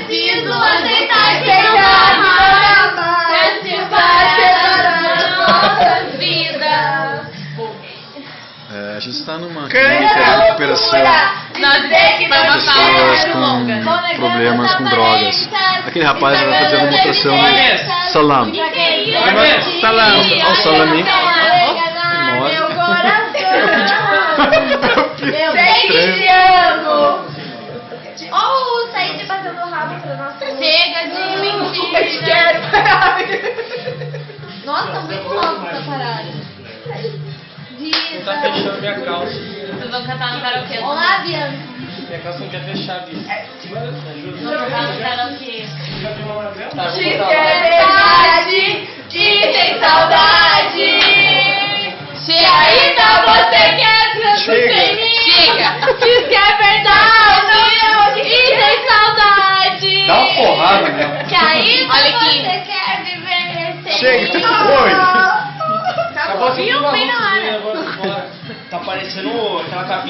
preciso aceitar que não dá mais. Nossas vidas. A gente está numa clínica de recuperação de pessoas com problemas com drogas. Aquele rapaz vai fazendo uma tração de salame. Salame. Olha o salame. Meu coração. Eu Sei que te amo. Olha o Said passando o rabo pra nossa. Chega de mentira. Eu te quero. Nossa, tá muito louco essa parada. Tá fechando minha calça. Vocês vão cantar no karaokê. Olá, Bianca. Minha calça não quer fechar, bicho. Vou cantar no karaokê. Tá, Diz que é verdade, que tem saudade. Se ainda você quer transmitir em mim. Chega. Diz que é verdade, e tem saudade. Dá uma porrada mesmo. Se ainda você quer viver nesse Chega. mundo. Oi. Acabou, viu? Bem na hora. Tá parecendo aquela capinha.